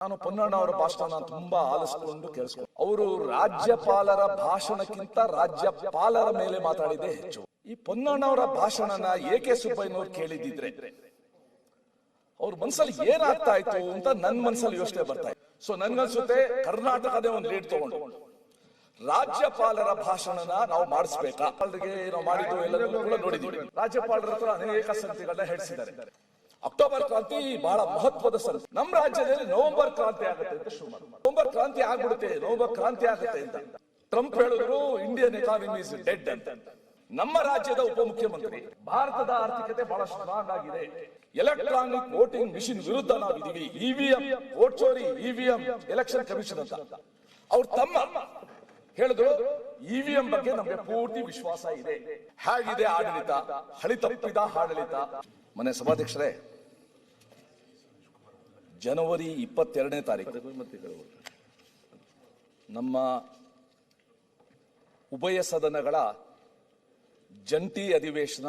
ನಾನು ಪೊನ್ನಣ್ಣ ಅವರ ಭಾಷಣ ತುಂಬಾ ಆಲಿಸಿಕೊಂಡು ಕೇಳಿಸ್ಕೊಂಡು ಅವರು ರಾಜ್ಯಪಾಲರ ಭಾಷಣಕ್ಕಿಂತ ರಾಜ್ಯಪಾಲರ ಮೇಲೆ ಮಾತಾಡಿದೆ ಹೆಚ್ಚು. ಈ ಪೊನ್ನಣ್ಣ ಅವರ ಭಾಷಣನ ಎಕೆ ಸುಬ್ಬಯ್ಯನವರು ಕೇಳಿದಿದ್ರೆ ಅವ್ರ ಮನಸ್ಸಲ್ಲಿ ಏನಾಗ್ತಾ ಇತ್ತು ಅಂತ ನನ್ನ ಮನಸ್ಸಲ್ಲಿ ಯೋಚನೆ ಬರ್ತಾ ಇತ್ತು. ಸೊ ನನ್ಗನ್ಸುತ್ತೆ ಕರ್ನಾಟಕದೇ ಒಂದು ಲೀಡ್ ತಗೊಂಡು ರಾಜ್ಯಪಾಲರ ಭಾಷಣನ ನಾವು ಮಾಡಿಸ್ಬೇಕಾ, ಅವರಿಗೆ ನಾವು ಮಾಡಿದ್ದು ಎಲ್ಲರೂ ಕೂಡ ನೋಡಿದ್ದೀವಿ. ರಾಜ್ಯಪಾಲರ ಹತ್ರ ಅನೇಕ ಸಂಗತಿಗಳನ್ನ ಹೇಳಿಸಿದ್ದಾರೆ. ಅಕ್ಟೋಬರ್ ಕ್ರಾಂತಿ ಬಹಳ ಮಹತ್ವದ ಸಂಗತಿ. ನಮ್ಮ ರಾಜ್ಯದಲ್ಲಿ ನವೆಂಬರ್ ಕ್ರಾಂತಿ ಆಗುತ್ತೆ ಅಂತ ಶುರು ಮಾಡಿ, ನವೆಂಬರ್ ಕ್ರಾಂತಿ ಆಗ್ಬಿಡುತ್ತೆ, ನವೆಂಬರ್ ಕ್ರಾಂತಿ ಆಗುತ್ತೆ ಅಂತ ಟ್ರಂಪ್ ಹೇಳಿದ್ರು ಇಂಡಿಯನ್ ಎಕಾನಮಿ ಇಸ್ ಡೆಡ್ ಅಂತ. ನಮ್ಮ ರಾಜ್ಯದ ಉಪಮುಖ್ಯಮಂತ್ರಿ ಭಾರತದ ಆರ್ಥಿಕತೆ ಬಹಳ ಸ್ಟ್ರಾಂಗ್ ಆಗಿದೆ, ಎಲೆಕ್ಟ್ರಾನಿಕ್ ವೋಟಿಂಗ್ ಮಿಷಿನ್ ವಿರುದ್ಧ ನಾವಿದ್ದೀವಿ, ಇವಿಎಂ ವೋಟ್ ಚೋರಿ, ಇವಿಎಂ ಎಲೆಕ್ಷನ್ ಕಮಿಷನ್ ಅಂತ ಅವ್ರು ತಮ್ಮ ಹೇಳಿದ್ರು. ಇವಿಎಂ ಬಗ್ಗೆ ನಮಗೆ ಪೂರ್ತಿ ವಿಶ್ವಾಸ ಇದೆ. ಹೇಗಿದೆ ಆಡಳಿತ, ಹಳಿ ತಪ್ಪಿದ ಆಡಳಿತ. ಮನೆ ಸಭಾಧ್ಯಕ್ಷರೇ, ಜನವರಿ 22ನೇ ತಾರೀಕು ನಮ್ಮ ಉಭಯ ಸದನಗಳ ಜಂಟಿ ಅಧಿವೇಶನ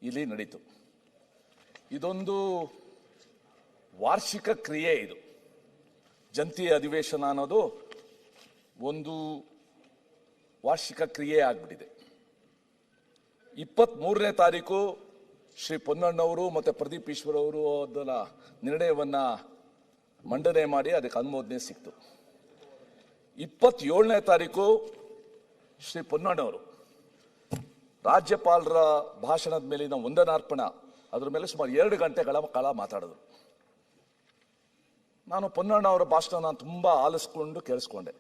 ಇಲ್ಲಿ ನಡೀತು. ಇದೊಂದು ವಾರ್ಷಿಕ ಕ್ರಿಯೆ. ಇದು ಜಂಟಿ ಅಧಿವೇಶನ ಅನ್ನೋದು ಒಂದು ವಾರ್ಷಿಕ ಕ್ರಿಯೆ ಆಗ್ಬಿಟ್ಟಿದೆ. 23ನೇ ತಾರೀಕು ಶ್ರೀ ಪೊನ್ನಣ್ಣವರು ಮತ್ತು ಪ್ರದೀಪ್ ಈಶ್ವರ್ ಅವರು ಅದರ ನಿರ್ಣಯವನ್ನ ಮಂಡನೆ ಮಾಡಿ ಅದಕ್ಕೆ ಅನುಮೋದನೆ ಸಿಕ್ತು. 27ನೇ ತಾರೀಕು ಶ್ರೀ ಪೊನ್ನಣ್ಣವರು ರಾಜ್ಯಪಾಲರ ಭಾಷಣದ ಮೇಲಿನ ವಂದನಾರ್ಪಣ ಅದರ ಮೇಲೆ ಸುಮಾರು 2 ಗಂಟೆಗಳ ಕಾಲ ಮಾತಾಡಿದ್ರು. ನಾನು ಪೊನ್ನಣ್ಣ ಅವರ ಭಾಷಣ ತುಂಬಾ ಆಲಿಸ್ಕೊಂಡು ಕೇಳಿಸ್ಕೊಂಡೆ.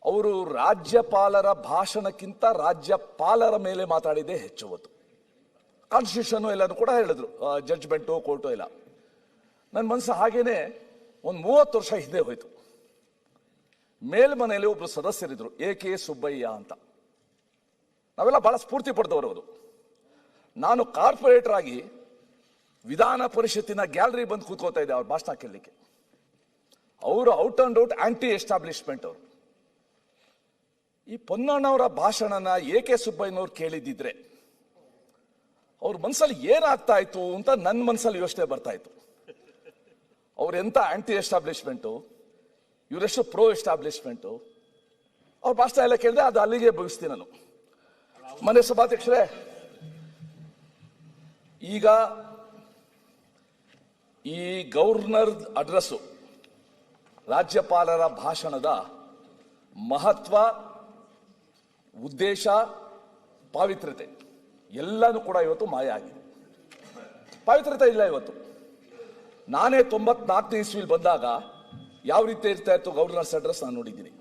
ಅವರು ರಾಜ್ಯಪಾಲರ ಭಾಷಣಕ್ಕಿಂತ ರಾಜ್ಯಪಾಲರ ಮೇಲೆ ಮಾತಾಡಿದೆ ಹೆಚ್ಚು. ಹೊತ್ತು ಕಾನ್ಸ್ಟಿಟ್ಯೂಷನ್ ಎಲ್ಲರೂ ಕೂಡ ಹೇಳಿದ್ರು, ಜಡ್ಜ್ಮೆಂಟು ಕೋರ್ಟು ಇಲ್ಲ. ನನ್ನ ಮನಸ್ಸು ಹಾಗೇನೆ ಒಂದು 30 ವರ್ಷ ಹಿಂದೆ ಹೋಯ್ತು. ಮೇಲ್ಮನೆಯಲ್ಲಿ ಒಬ್ರು ಸದಸ್ಯರಿದ್ರು, ಎಕೆ ಸುಬ್ಬಯ್ಯ ಅಂತ. ನಾವೆಲ್ಲ ಬಹಳ ಸ್ಫೂರ್ತಿ ಪಡೆದವರು. ಅವರು ನಾನು ಕಾರ್ಪೊರೇಟರ್ ಆಗಿ ವಿಧಾನ ಪರಿಷತ್ತಿನ ಗ್ಯಾಲರಿ ಬಂದು ಕೂತ್ಕೋತಾ ಇದ್ದೆ ಅವ್ರ ಭಾಷಣ ಕೇಳಲಿಕ್ಕೆ. ಅವರು out and out anti establishment. ಅವರು ಈ ಪೊನ್ನಣ್ಣವರ ಭಾಷಣನ ಎಕೆ ಸುಬ್ಬಯ್ಯನವರು ಕೇಳಿದಿದ್ರೆ ಅವ್ರ ಮನಸ್ಸಲ್ಲಿ ಏನಾಗ್ತಾ ಇತ್ತು ಅಂತ ನನ್ನ ಮನಸ್ಸಲ್ಲಿ ಯೋಚನೆ ಬರ್ತಾ ಇತ್ತು. ಅವ್ರೆಂತ ಆಂಟಿ ಎಸ್ಟಾಬ್ಲಿಷ್ಮೆಂಟು, ಇವರೆಷ್ಟು ಪ್ರೋ ಎಸ್ಟಾಬ್ಲಿಷ್ಮೆಂಟು. ಅವ್ರ ಭಾಷಣ ಎಲ್ಲ ಕೇಳಿದೆ, ಅದು ಅಲ್ಲಿಗೆ ಮುಗಿಸ್ತೀನಿ ನಾನು. ಮನೆ ಸಭಾಧ್ಯಕ್ಷರೇ, ಈಗ ಈ ಗವರ್ನರ್ ಅಡ್ರೆಸ್ಸು, ರಾಜ್ಯಪಾಲರ ಭಾಷಣದ ಮಹತ್ವ, ಉದ್ದೇಶ, ಪಾವಿತ್ರ್ಯತೆ ಎಲ್ಲನೂ ಕೂಡ ಇವತ್ತು ಮಾಯ ಆಗಿದೆ. ಪಾವಿತ್ರ್ಯತೆ ಇಲ್ಲ ಇವತ್ತು. ನಾನೇ 94ನೇ ಇಸ್ವಿಲಿ ಬಂದಾಗ ಯಾವ ರೀತಿ ಇರ್ತಾ ಇತ್ತು ಗವರ್ನರ್ಸ್ ಅಡ್ರೆಸ್ ನಾನು ನೋಡಿದ್ದೀನಿ.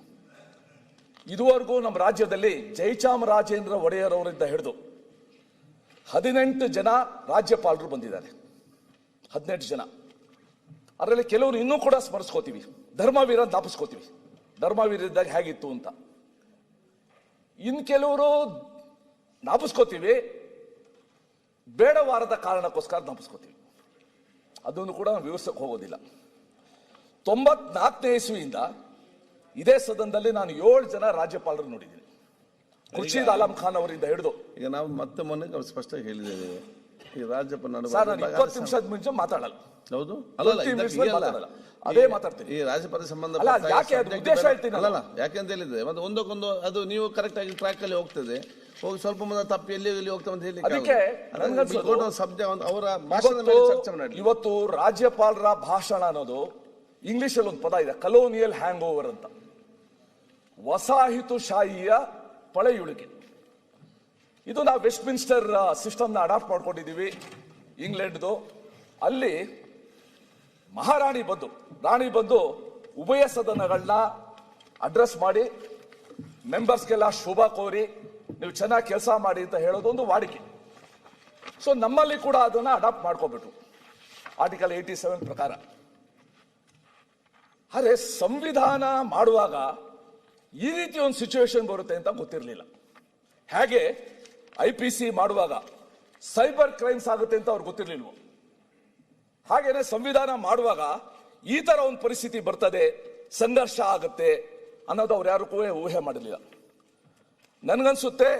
ಇದುವರೆಗೂ ನಮ್ಮ ರಾಜ್ಯದಲ್ಲಿ ಜಯಚಾಮರಾಜೇಂದ್ರ ಒಡೆಯರ್ ಅವರಿಂದ ಹಿಡಿದು 18 ಜನ ರಾಜ್ಯಪಾಲರು ಬಂದಿದ್ದಾರೆ. 18 ಜನ. ಅದರಲ್ಲಿ ಕೆಲವರು ಇನ್ನೂ ಕೂಡ ಸ್ಮರಿಸ್ಕೋತೀವಿ. ಧರ್ಮವೀರ ಜ್ಞಾಪಿಸ್ಕೋತೀವಿ, ಧರ್ಮವೀರ ಇದ್ದಾಗ ಹೇಗಿತ್ತು ಅಂತ. ಇನ್ನು ಕೆಲವರು ಜ್ಞಾಪಿಸ್ಕೋತೀವಿ, ಬೇಡವಾರದ ಕಾರಣಕ್ಕೋಸ್ಕರ ಜ್ಞಾಪಿಸ್ಕೋತೀವಿ. ಅದನ್ನು ಕೂಡ ನಾವು ವಿವರಿಸಕ್ಕೆ ಹೋಗೋದಿಲ್ಲ. 94ನೇ ಇಸ್ವಿಯಿಂದ ಇದೇ ಸದನದಲ್ಲಿ ನಾನು 7 ಜನ ರಾಜ್ಯಪಾಲರು ನೋಡಿದ್ದೀನಿ. ಖುರ್ಷೀದ್ ಆಲಂ ಖಾನ್ ಅವರಿಂದ ಹಿಡಿದು. ಈಗ ನಾವು ಮತ್ತೆ ಮೊನ್ನೆ ಸ್ಪಷ್ಟ ಹೇಳಿದ್ದೇವೆ, ಈ ರಾಜ್ಯಪಾಲ 20 ನಿಮಿಷದ ಮುಂಚೆ ಮಾತಾಡಲ್ಲ. ಹೌದು, ಅದೇ ಮಾತಾಡ್ತೀನಿ. ಈ ರಾಜ್ಯಪಾಲ ಸಂಬಂಧ ಅಲ್ಲ, ಯಾಕೆಂತ ಹೇಳಿದ್ರೆ ಮತ್ತೆ ಒಂದಕ್ಕೊಂದು ಅದು ನೀವು ಕರೆಕ್ಟ್ ಆಗಿ ಟ್ರ್ಯಾಕ್ ಅಲ್ಲಿ ಹೋಗ್ತದೆ. ಹೋಗಿ ಸ್ವಲ್ಪ ಮುಂದೆ ತಪ್ಪು ಎಲ್ಲಿ ಹೋಗ್ತಾ ಅಂತ ಹೇಳಿ ಅವರ ಭಾಷಣದ ಮೇಲೆ ಚರ್ಚೆ ಮಾಡಿ. ಇವತ್ತು ರಾಜ್ಯಪಾಲರ ಭಾಷಣ ಅನ್ನೋದು ಇಂಗ್ಲಿಷ್ ಅಲ್ಲಿ ಒಂದು ಪದ ಇದೆ, ಕಲೋನಿಯಲ್ ಹ್ಯಾಂಗ್ ಓವರ್ ಅಂತ. ವಸಾಹತುಶಾಹಿಯ ಪಳೆಯುಳಿಕೆ. ಇದು ನಾವು ವೆಸ್ಟ್ ಮಿನ್ಸ್ಟರ್ ಸಿಸ್ಟಮ್ನ ಅಡಾಪ್ಟ್ ಮಾಡ್ಕೊಂಡಿದ್ದೀವಿ ಇಂಗ್ಲೆಂಡ್ದು. ಅಲ್ಲಿ ಮಹಾರಾಣಿ ಬಂದು, ರಾಣಿ ಬಂದು ಉಭಯ ಸದನಗಳನ್ನ ಅಡ್ರೆಸ್ ಮಾಡಿ ಮೆಂಬರ್ಸ್ಗೆಲ್ಲ ಶುಭ ಕೋರಿ ನೀವು ಚೆನ್ನಾಗಿ ಕೆಲಸ ಮಾಡಿ ಅಂತ ಹೇಳೋದು ಒಂದು ವಾಡಿಕೆ. ಸೊ ನಮ್ಮಲ್ಲಿ ಕೂಡ ಅದನ್ನ ಅಡಾಪ್ಟ್ ಮಾಡ್ಕೋಬಿಟ್ರು ಆರ್ಟಿಕಲ್ 87 ಪ್ರಕಾರ. ಆದರೆ ಸಂವಿಧಾನ ಮಾಡುವಾಗ ಈ ರೀತಿ ಒಂದು ಸಿಚುವೇಶನ್ ಬರುತ್ತೆ ಅಂತ ಗೊತ್ತಿರಲಿಲ್ಲ. ಹೇಗೆ IPC ಮಾಡುವಾಗ ಸೈಬರ್ ಕ್ರೈಮ್ಸ್ ಆಗುತ್ತೆ ಅಂತ ಅವ್ರಿಗೆ ಗೊತ್ತಿರಲಿಲ್ವೋ, ಹಾಗೇನೆ ಸಂವಿಧಾನ ಮಾಡುವಾಗ ಈ ತರ ಒಂದು ಪರಿಸ್ಥಿತಿ ಬರ್ತದೆ, ಸಂಘರ್ಷ ಆಗುತ್ತೆ ಅನ್ನೋದು ಅವ್ರು ಯಾರು ಕೂಡ ಊಹೆ ಮಾಡಿರಲಿಲ್ಲ. ನನಗನ್ಸುತ್ತೆ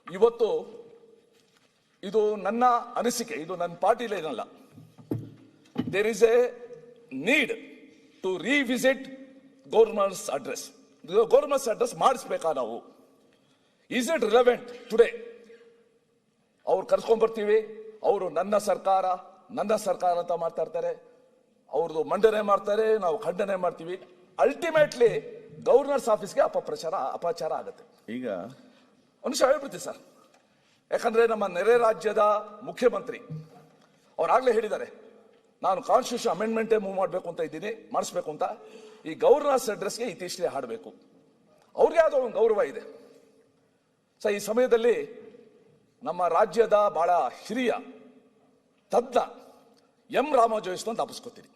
ಇವತ್ತು ಇದು ನನ್ನ ಅನಿಸಿಕೆ, ಇದು ನನ್ನ ಪಾರ್ಟಿಲೇನಲ್ಲ, there is a need to revisit government's address. Government's address ಮಾಡಿಸ್ಬೇಕಾ ನಾವು? Is it relevant today? ಅವ್ರು ಕರ್ಕೊಂಡ್ಬರ್ತೀವಿ, ಅವರು ನನ್ನ ಸರ್ಕಾರ ಅಂತ ಮಾಡ್ತಾ ಇರ್ತಾರೆ, ಅವ್ರದ್ದು ಮಂಡನೆ ಮಾಡ್ತಾರೆ, ನಾವು ಖಂಡನೆ ಮಾಡ್ತೀವಿ. ಅಲ್ಟಿಮೇಟ್ಲಿ ಗವರ್ನರ್ಸ್ ಆಫೀಸ್ಗೆ ಅಪಚಾರ ಆಗುತ್ತೆ. ಈಗ ಒಂದು ಹೇಳ್ಬಿಡ್ತೀವಿ ಸರ್, ಯಾಕಂದ್ರೆ ನಮ್ಮ ನೆರೆ ರಾಜ್ಯದ ಮುಖ್ಯಮಂತ್ರಿ ಅವ್ರಾಗ್ಲೇ ಹೇಳಿದ್ದಾರೆ, ನಾನು ಕಾನ್ಸ್ಟಿಟ್ಯೂಷನ್ ಅಮೆಂಡ್ಮೆಂಟೇ ಮೂವ್ ಮಾಡಬೇಕು ಅಂತ ಇದ್ದೀನಿ, ಮಾಡಿಸ್ಬೇಕು ಅಂತ. ಈ ಗವರ್ನರ್ಸ್ ಅಡ್ರೆಸ್ಗೆ ಇತ್ತೀಚೆಗೆ ಹಾಡಬೇಕು. ಅವ್ರಿಗೆ ಯಾವುದೋ ಒಂದು ಗೌರವ ಇದೆ. ಸೊ ಈ ಸಮಯದಲ್ಲಿ ನಮ್ಮ ರಾಜ್ಯದ ಬಹಳ ಹಿರಿಯ ತಜ್ಞ ಎಂ ರಾಮ ಜೋಯಿಸ್ ಅಂತ ತಪ್ಪಿಸ್ಕೊತೀನಿ.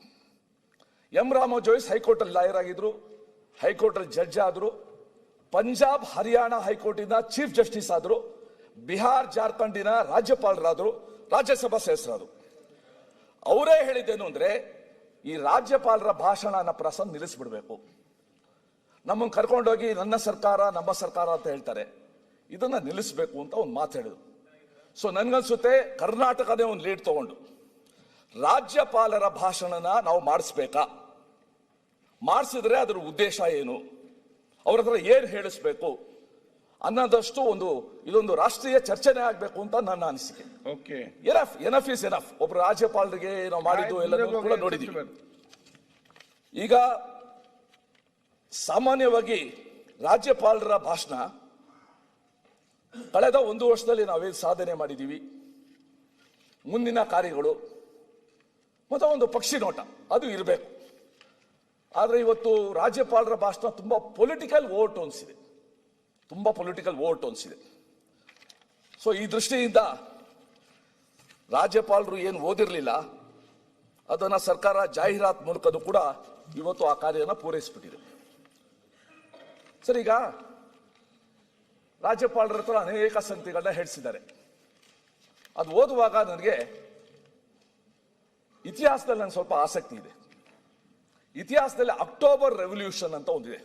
ಎಂ ರಾಮ ಜೋಯಿಸ್ ಹೈಕೋರ್ಟ್ ಅಲ್ಲಿ ಲಾಯರ್ ಆಗಿದ್ರು, ಹೈಕೋರ್ಟ್ ಅಲ್ಲಿ ಜಡ್ಜ್ ಆದ್ರು, ಪಂಜಾಬ್ ಹರಿಯಾಣ ಹೈಕೋರ್ಟಿನ ಚೀಫ್ ಜಸ್ಟಿಸ್ ಆದ್ರು, ಬಿಹಾರ್ ಜಾರ್ಖಂಡಿನ ರಾಜ್ಯಪಾಲರಾದ್ರು, ರಾಜ್ಯಸಭಾ ಸದಸ್ಯರಾದ್ರು. ಅವರೇ ಹೇಳಿದ್ದೇನು ಅಂದ್ರೆ, ಈ ರಾಜ್ಯಪಾಲರ ಭಾಷಣ ಪ್ರಸನ್ನ ನಿಲ್ಲಿಸ್ಬಿಡ್ಬೇಕು. ನಮ್ಮನ್ನು ಕರ್ಕೊಂಡೋಗಿ ನಮ್ಮ ಸರ್ಕಾರ ಅಂತ ಹೇಳ್ತಾರೆ, ಇದನ್ನ ನಿಲ್ಲಿಸಬೇಕು ಅಂತ ಒಂದು ಮಾತು ಹೇಳಿದ್ರು. ಸೊ ನನ್ಗನ್ಸುತ್ತೆ ಕರ್ನಾಟಕನೇ ಒಂದು ಲೀಡ್ ತಗೊಂಡು ರಾಜ್ಯಪಾಲರ ಭಾಷಣನ ನಾವು ಮಾಡಿಸ್ಬೇಕಾ, ಮಾಡಿಸಿದ್ರೆ ಅದರ ಉದ್ದೇಶ ಏನು, ಅವ್ರ ಹತ್ರ ಏನ್ ಹೇಳಿಸ್ಬೇಕು ಅನ್ನೋದಷ್ಟು ಇದೊಂದು ರಾಷ್ಟ್ರೀಯ ಚರ್ಚೆನೇ ಆಗ್ಬೇಕು ಅಂತ ನನ್ನ ಅನಿಸಿಕೆ. Okay, enough is enough. ಒಬ್ರು ರಾಜ್ಯಪಾಲರಿಗೆ ನಾವು ಮಾಡಿದ್ದು ಎಲ್ಲರೂ ಕೂಡ ನೋಡಿದ್ದೀವಿ. ಈಗ ಸಾಮಾನ್ಯವಾಗಿ ರಾಜ್ಯಪಾಲರ ಭಾಷಣ ಕಳೆದ 1 ವರ್ಷದಲ್ಲಿ ನಾವೇನು ಸಾಧನೆ ಮಾಡಿದ್ದೀವಿ, ಮುಂದಿನ ಕಾರ್ಯಗಳು ಮತ್ತೆ ಒಂದು ಪಕ್ಷಿ ನೋಟ ಅದು ಇರಬೇಕು. ಆದ್ರೆ ಇವತ್ತು ರಾಜ್ಯಪಾಲರ ಭಾಷಣ ತುಂಬಾ ಪೊಲಿಟಿಕಲ್ ಓವರ್ಟೋನ್ಸ್ ಇದೆ. ಸೊ ಈ ದೃಷ್ಟಿಯಿಂದ ರಾಜ್ಯಪಾಲರು ಏನು ಓದಿರಲಿಲ್ಲ ಅದನ್ನ ಸರ್ಕಾರ ಜಾಹೀರಾತ್ ಮೂಲಕನೂ ಕೂಡ ಇವತ್ತು ಆ ಕಾರ್ಯನ ಪೂರೈಸಿಬಿಟ್ಟಿದೆ. ಸರ್, ಈಗ ರಾಜ್ಯಪಾಲರ ಹತ್ರ ಅನೇಕ ಸಂಗತಿಗಳನ್ನ ಹೇಳಿಸಿದ್ದಾರೆ. ಅದು ಓದುವಾಗ ನನಗೆ ಇತಿಹಾಸದಲ್ಲಿ ನನಗೆ ಸ್ವಲ್ಪ ಆಸಕ್ತಿ ಇದೆ. ಇತಿಹಾಸದಲ್ಲಿ ಅಕ್ಟೋಬರ್ ರೆವಲ್ಯೂಷನ್ ಅಂತ ಒಂದಿದೆ,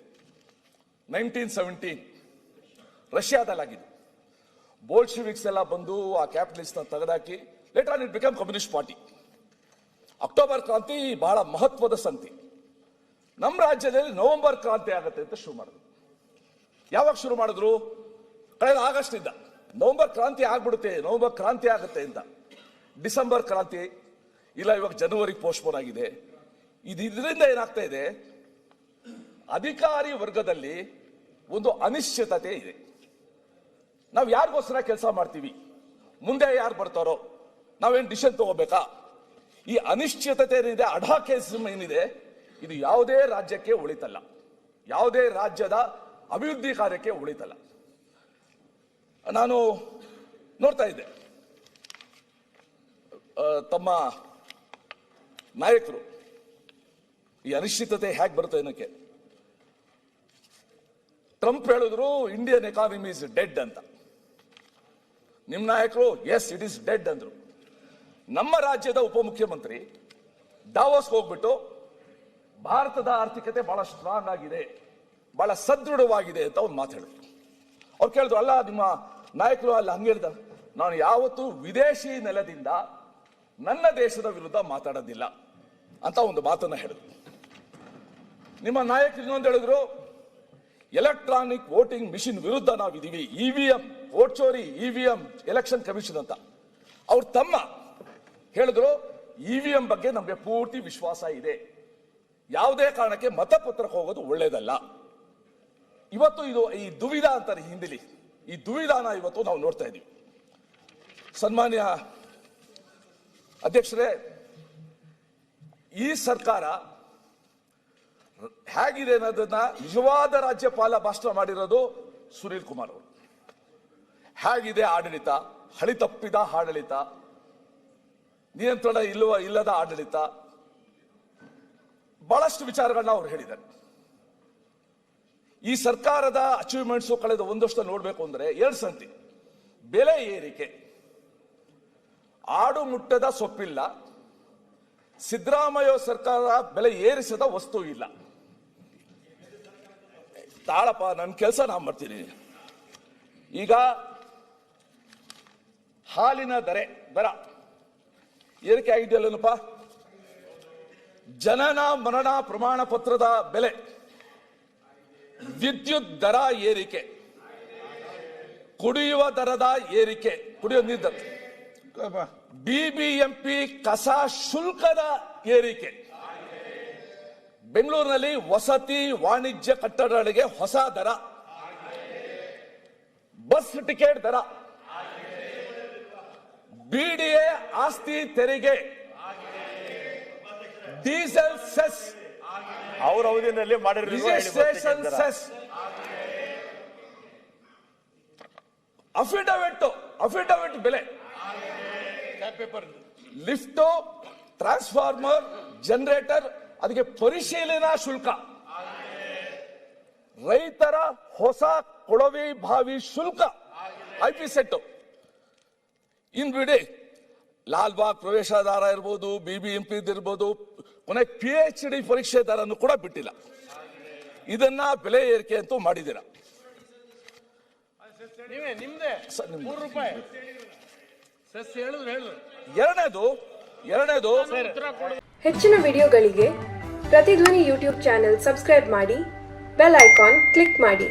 1917 ರಷ್ಯಾದಲ್ಲಾಗಿದೆ. ಬೋಲ್ಶಿವಿಕ್ಸ್ ಎಲ್ಲ ಬಂದು ಆ ಕ್ಯಾಪಿಟಲಿಸ್ಟ್ ತೆಗೆದಾಕಿ later on it become communist party. October ಕ್ರಾಂತಿ ಬಹಳ ಮಹತ್ವದ ಸಂಗತಿ. ನಮ್ಮ ರಾಜ್ಯದಲ್ಲಿ ನವೆಂಬರ್ ಕ್ರಾಂತಿ ಆಗುತ್ತೆ ಅಂತ ಶುರು ಮಾಡಿದ್ರು. ಯಾವಾಗ ಶುರು ಮಾಡಿದ್ರು? ಕಳೆದ ಆಗಸ್ಟ್ ಇಂದ ನವೆಂಬರ್ ಕ್ರಾಂತಿ ಆಗುತ್ತೆ ಅಂತ. ಡಿಸೆಂಬರ್ ಕ್ರಾಂತಿ ಇಲ್ಲ, ಇವಾಗ ಜನವರಿ ಪೋಸ್ಟ್ಪೋನ್ ಆಗಿದೆ. ಇದರಿಂದ ಏನಾಗ್ತಾ ಇದೆ, ಅಧಿಕಾರಿ ವರ್ಗದಲ್ಲಿ ಒಂದು ಅನಿಶ್ಚಿತತೆ ಇದೆ. ನಾವು ಯಾರಿಗೋಸ್ಕರ ಕೆಲಸ ಮಾಡ್ತೀವಿ, ಮುಂದೆ ಯಾರು ಬರ್ತಾರೋ, ನಾವೇನು ಡಿಸಿಷನ್ ತಗೋಬೇಕಾ, ಈ ಅನಿಶ್ಚಿತತೆ ಏನಿದೆ, ಅಢಾಕೇಸಮ್ ಏನಿದೆ, ಇದು ಯಾವುದೇ ರಾಜ್ಯಕ್ಕೆ ಉಳಿತಲ್ಲ, ಯಾವುದೇ ರಾಜ್ಯದ ಅಭಿವೃದ್ಧಿ ಕಾರ್ಯಕ್ಕೆ ಉಳಿತಲ್ಲ. ನಾನು ನೋಡ್ತಾ ಇದ್ದೆ, ತಮ್ಮ ನಾಯಕರು ಈ ಅನಿಶ್ಚಿತತೆ ಹೇಗೆ ಬರುತ್ತೆ ಅನ್ನೋಕ್ಕೆ ಟ್ರಂಪ್ ಹೇಳಿದ್ರು ಇಂಡಿಯನ್ ಎಕಾನಮಿ ಇಸ್ ಡೆಡ್ ಅಂತ. ನಿಮ್ಮ ನಾಯಕರು ಎಸ್ ಇಟ್ ಇಸ್ ಡೆಡ್ ಅಂದ್ರು. ನಮ್ಮ ರಾಜ್ಯದ ಉಪಮುಖ್ಯಮಂತ್ರಿ ದಾವೋಸ್ಗೆ ಹೋಗ್ಬಿಟ್ಟು ಭಾರತದ ಆರ್ಥಿಕತೆ ಬಹಳ ಸ್ಟ್ರಾಂಗ್ ಆಗಿದೆ, ಬಹಳ ಸದೃಢವಾಗಿದೆ ಅಂತ ಒಂದು ಮಾತಾಡಿದ್ರು. ಅವ್ರು ಕೇಳಿದ್ರು, ಅಲ್ಲ ನಿಮ್ಮ ನಾಯಕರು ಅಲ್ಲಿ ಹಂಗೆ ಹೇಳ್ದ, ನಾನು ಯಾವತ್ತೂ ವಿದೇಶಿ ನೆಲದಿಂದ ನನ್ನ ದೇಶದ ವಿರುದ್ಧ ಮಾತಾಡೋದಿಲ್ಲ ಅಂತ ಒಂದು ಮಾತನ್ನ ಹೇಳಿದ್ರು. ನಿಮ್ಮ ನಾಯಕರು ಇನ್ನೊಂದು ಹೇಳಿದ್ರು, ಎಲೆಕ್ಟ್ರಾನಿಕ್ ವೋಟಿಂಗ್ ಮಿಷಿನ್ ವಿರುದ್ಧ ನಾವಿದ್ದೀವಿ, ಇವಿಎಂ ವೋಟ್ ಚೋರಿ, ಇವಿಎಂ ಎಲೆಕ್ಷನ್ ಕಮಿಷನ್ ಅಂತ. ಅವ್ರ ತಮ್ಮ ಹೇಳಿದ್ರು, ಇವಿಎಂ ಬಗ್ಗೆ ನಮಗೆ ಪೂರ್ತಿ ವಿಶ್ವಾಸ ಇದೆ, ಯಾವುದೇ ಕಾರಣಕ್ಕೆ ಮತಪತ್ರಕ್ಕೆ ಹೋಗೋದು ಒಳ್ಳೇದಲ್ಲ. ಇವತ್ತು ಈ ದುವಿಧ ಅಂತಾರೆ ಹಿಂದಿಲಿ, ಈ ದುವಿಧಾನ ಇವತ್ತು ನಾವು ನೋಡ್ತಾ ಇದ್ದೀವಿ. ಸನ್ಮಾನ್ಯ ಅಧ್ಯಕ್ಷರೇ, ಈ ಸರ್ಕಾರ ಹೇಗಿದೆ ಅನ್ನೋದನ್ನ ನಿಜವಾದ ರಾಜ್ಯಪಾಲ ಭಾಷಣ ಮಾಡಿರೋದು ಸುನೀಲ್ ಕುಮಾರ್ ಅವರು. ಹೇಗಿದೆ ಆಡಳಿತ, ಹಳಿತಪ್ಪಿದ ಆಡಳಿತ, ನಿಯಂತ್ರಣ ಇಲ್ಲದ ಆಡಳಿತ, ಬಹಳಷ್ಟು ವಿಚಾರಗಳನ್ನ ಅವರು ಹೇಳಿದ್ದಾರೆ. ಈ ಸರ್ಕಾರದ ಅಚೀವ್ಮೆಂಟ್ಸ್ ಕಳೆದ 1 ವರ್ಷ ನೋಡ್ಬೇಕು ಅಂದ್ರೆ 2 ಸಂಗತಿ: ಬೆಲೆ ಏರಿಕೆ, ಆಡು ಮುಟ್ಟದ ಸೊಪ್ಪಿಲ್ಲ, ಸಿದ್ದರಾಮಯ್ಯ ಸರ್ಕಾರ ಬೆಲೆ ಏರಿಸದ ವಸ್ತು ಇಲ್ಲ. ತಾಳಪ್ಪ, ನನ್ನ ಕೆಲಸ ನಾನು ಮಾಡ್ತೀನಿ. ಈಗ ಹಾಲಿನ ದರ ಏರಿಕೆ ಆಗಿದೆಯಲ್ಲಪ್ಪ, ಜನನ ಮರಣ ಪ್ರಮಾಣ ಪತ್ರದ ಬೆಲೆ, ವಿದ್ಯುತ್ ದರ ಏರಿಕೆ, ಕುಡಿಯುವ ದರದ ಏರಿಕೆ, ಕುಡಿಯುವ ನೀರು, ಬಿಬಿಎಂಪಿ ಕಸ ಶುಲ್ಕದ ಏರಿಕೆ, ಬೆಂಗಳೂರಿನಲ್ಲಿ ವಸತಿ ವಾಣಿಜ್ಯ ಕಟ್ಟಡಗಳಿಗೆ ಹೊಸ ದರ, ಬಸ್ ಟಿಕೆಟ್ ದರ, ಬಿಡಿಎ ಆಸ್ತಿ ತೆರಿಗೆ, ಡೀಸೆಲ್ ಸೆಸ್, ಅವರ ಅವಧಿಯಲ್ಲಿ ರಿಜಿಸ್ಟ್ರೇಷನ್ ಸೆಸ್, ಅಫಿಡವಿಟ್ ಬೆಲೆ, ಲಿಫ್ಟ್, ಟ್ರಾನ್ಸ್ಫಾರ್ಮರ್, ಜನರೇಟರ್ ಅದಕ್ಕೆ ಪರಿಶೀಲನಾ ಶುಲ್ಕ, ರೈತರ ಹೊಸ ಕೊಳವೆ ಬಾವಿ ಶುಲ್ಕ, ಐಪಿ ಸೆಟ್, ಇನ್ ಬಿಡಿ ಲಾಲ್ಬಾಗ್ ಪ್ರವೇಶಾಧಾರ ಇರ್ಬೋದು, ಬಿಬಿಎಂಪಿ ಇರ್ಬೋದು, ಕೊನೆ PhD ಪರೀಕ್ಷೆ ದರನ್ನು ಕೂಡ ಬಿಟ್ಟಿಲ್ಲ. ಇದನ್ನ ಬೆಲೆ ಏರಿಕೆ ಅಂತೂ ಮಾಡಿದ್ದೀರಾ. ಎರಡನೇದು ಹೆಚ್ಚಿನ ವಿಡಿಯೋಗಳಿಗೆ ಪ್ರತಿಧ್ವನಿ ಯೂಟ್ಯೂಬ್ ಚಾನೆಲ್ ಸಬ್ಸ್ಕ್ರೈಬ್ ಮಾಡಿ, ಬೆಲ್ ಐಕಾನ್ ಕ್ಲಿಕ್ ಮಾಡಿ.